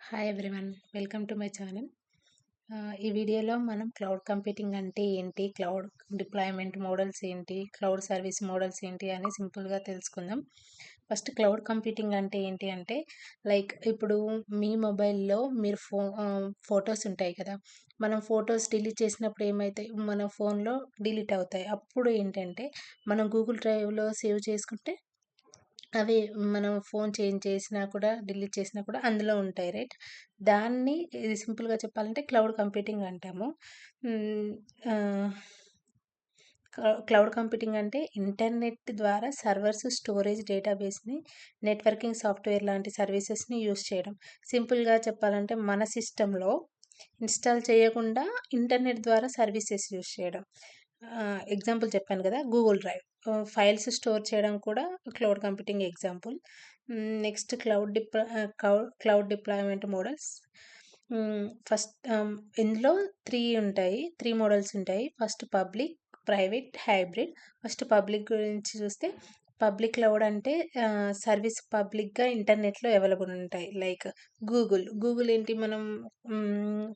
Hi everyone, welcome to my channel. ఈ వీడియోలో మనం క్లౌడ్ కంప్యూటింగ్ అంటే ఏంటి, క్లౌడ్ డిప్లాయ్మెంట్ మోడల్స్ ఏంటి, క్లౌడ్ సర్వీస్ మోడల్స్ ఏంటి అని సింపుల్గా తెలుసుకుందాం. ఫస్ట్ క్లౌడ్ కంప్యూటింగ్ అంటే ఏంటి అంటే, లైక్ ఇప్పుడు మీ మొబైల్లో మీరు ఫొటోస్ ఉంటాయి కదా. మనం ఫొటోస్ డిలీట్ చేసినప్పుడు ఏమైతాయి, మన ఫోన్లో డిలీట్ అవుతాయి. అప్పుడు ఏంటంటే మనం గూగుల్ డ్రైవ్లో సేవ్ చేసుకుంటే అవి మనం ఫోన్ చేంజ్ చేసినా కూడా, డిలీట్ చేసినా కూడా అందులో ఉంటాయి, రైట్? దాన్ని ఇది సింపుల్‌గా చెప్పాలంటే క్లౌడ్ కంప్యూటింగ్ అంటాము. హ్మ్. ఆహ్, క్లౌడ్ కంప్యూటింగ్ అంటే ఇంటర్నెట్ ద్వారా సర్వర్స్, స్టోరేజ్, డేటాబేస్‌ని, నెట్వర్కింగ్ సాఫ్ట్‌వేర్ లాంటి సర్వీసెస్‌ని యూజ్ చేయడం. సింపుల్‌గా చెప్పాలంటే మన సిస్టమ్‌లో ఇన్‌స్టాల్ చేయకుండా ఇంటర్నెట్ ద్వారా సర్వీసెస్ యూజ్ చేయడం. ఎగ్జాంపుల్ చెప్పాను కదా! Google drive. ఫైల్స్ స్టోర్ చేయడం కూడా cloud computing example. Next cloud deployment models. First ఇందులో 3 ఉంటాయి. 3 మోడల్స్ ఉంటాయి. First public, private, hybrid. First public గురించి చూస్తే, పబ్లిక్ క్లౌడ్ అంటే సర్వీస్ పబ్లిక్‌గా ఇంటర్నెట్‌లో అవైలబుల్ ఉంటాయి. లైక్ గూగుల్ ఏంటి, మనం హ్మ్.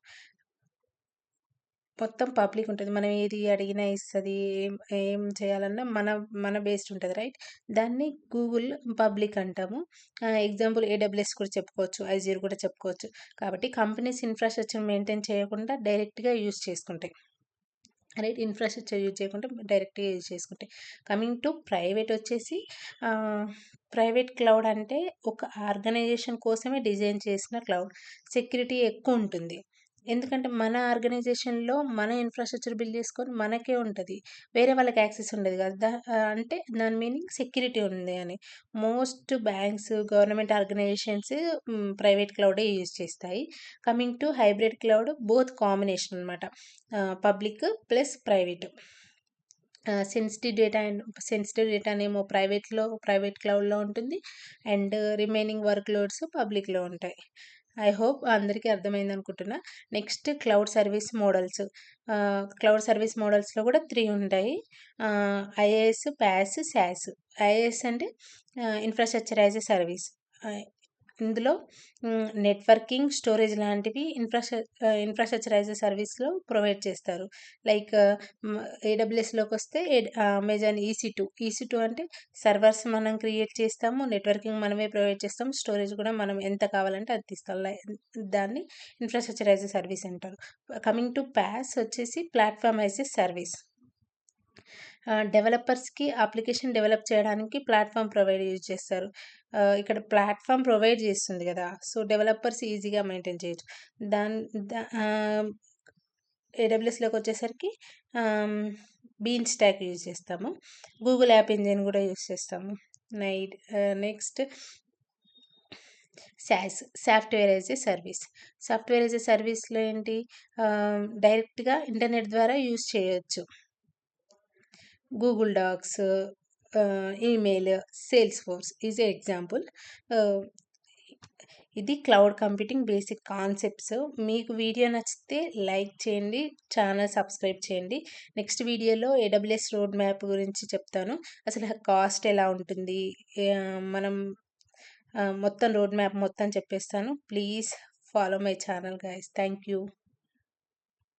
మొత్తం పబ్లిక్ ఉంటది. మనం ఏది అడిగినా ఇస్తది. ఏం ఏం చేయాలన్నా మన బేస్డ్ ఉంటది, రైట్? దాన్ని గూగుల్ పబ్లిక్ అంటాము. ఎగ్జాంపుల్ ఏడబ్ల్యూఎస్ కూడా చెప్పుకోవచ్చు. ఐజర్ కూడా చెప్పుకోవచ్చు. కాబట్టి కంపెనీస్ ఇన్‌ఫ్రాస్ట్రక్చర్ మెయింటైన్ చేయకుండా డైరెక్ట్‌గా యూజ్ చేసుకుంటాయి. రైట్? ఇన్‌ఫ్రాస్ట్రక్చర్ యూజ్ చేయకుండా డైరెక్ట్‌గా యూజ్ చేసుకుంటాయి. కమింగ్ టు ప్రైవేట్ వచ్చేసి, ఆహ్, ప్రైవేట్ క్లౌడ్ అంటే ఒక ఆర్గనైజేషన్ కోసమే డిజైన్ చేసిన క్లౌడ్. సెక్యూరిటీ ఎక్కువుంటుంది. ఎందుకంటే మన ఆర్గనైజేషన్‌లో మన ఇన్‌ఫ్రాస్ట్రక్చర్ బిల్డ్ చేసుకొని మనకే ఉంటది. వేరే వాళ్ళకి యాక్సెస్ ఉండదు కదా! అంటే దాని మీనింగ్ సెక్యూరిటీ ఉంది అని. Most banks, government organisations private క్లౌడే యూజ్ చేస్తాయి. Coming to hybrid cloud, both combination అనమాట. Public plus private. సెన్సిటివ్ డేటానేమో ప్రైవేట్ క్లౌడ్‌లో ఉంటుంది. అండ్ రిమైనింగ్ వర్క్ లోడ్స్ పబ్లిక్‌లో ఉంటాయి. ఐ హోప్ అందరికీ అర్థమైందనుకుంటున్నా. నెక్స్ట్ క్లౌడ్ సర్వీస్ మోడల్స్‌లో కూడా 3 ఉంటాయి. IAS, pass, sauce. ఐఏఎస్ అంటే ఇన్‌ఫ్రాస్ట్రక్చర్ యాస్ ఎ సర్వీస్. ఆహ్, ఇందులో నెట్వర్కింగ్, స్టోరేజ్ లాంటివి ఇన్‌ఫ్రాస్ట్రక్చర్ యాస్ ఎ సర్వీస్‌లో ప్రొవైడ్ చేస్తారు. లైక్ ఏడబ్ల్యూఎస్‌లోకొస్తే అమెజాన్ ఈసీ2 అంటే సర్వర్స్ మనం క్రియేట్ చేస్తాము. నెట్వర్కింగ్ మనమే ప్రొవైడ్ చేస్తాం. స్టోరేజ్ కూడా మనం ఎంత కావాలంటే అది తీస్తాం. దాన్ని ఇన్‌ఫ్రాస్ట్రక్చర్ యాస్ ఎ సర్వీస్ అంటారు. కమింగ్ టు పాస్ వచ్చేసి ప్లాట్‌ఫార్మ్ యాస్ ఎ సర్వీస్. డెవలపర్స్‌కి అప్లికేషన్ డెవలప్ చేయడానికి ప్లాట్‌ఫార్మ్ యూజ్ చేస్తారు. ఇక్కడ ప్లాట్‌ఫార్మ్ ప్రొవైడ్ చేస్తుంది గదా! సో, డెవలపర్స్ ఈజీగా మెయింటైన్ చేయొచ్చు. దాన్ ద ఆహ్, ఏడబ్ల్యూఎస్‌లోకొచ్చేసరికి ఆహ్, బీన్ స్టాక్ యూజ్ చేస్తాము. గూగుల్ యాప్ ఇంజిన్ గూడా యూజ్ చేస్తాము. Next software as a service. Software as a సర్వీస్‌లో ఏంటి, డైరెక్ట్‌గా ఇంటర్నెట్ ద్వారా యూజ్ చేయొచ్చు. Google Docs, email, Salesforce is a example. Ah, ఇది క్లౌడ్ కంప్యూటింగ్ బేసిక్ కాన్సెప్ట్స్. మీకు వీడియో నచ్చితే లైక్ చేయండి, ఛానల్ సబ్స్క్రైబ్ చేయండి. నెక్స్ట్ వీడియోలో ఏడబ్ల్యూఎస్ రోడ్ మ్యాప్ గురించి చెప్తాను. అసలు కాస్ట్ ఎలా ఉంటుంది, మనం మొత్తం రోడ్ మ్యాప్ మొత్తం చెప్పేస్తాను. Please follow my channel guys. Thank you.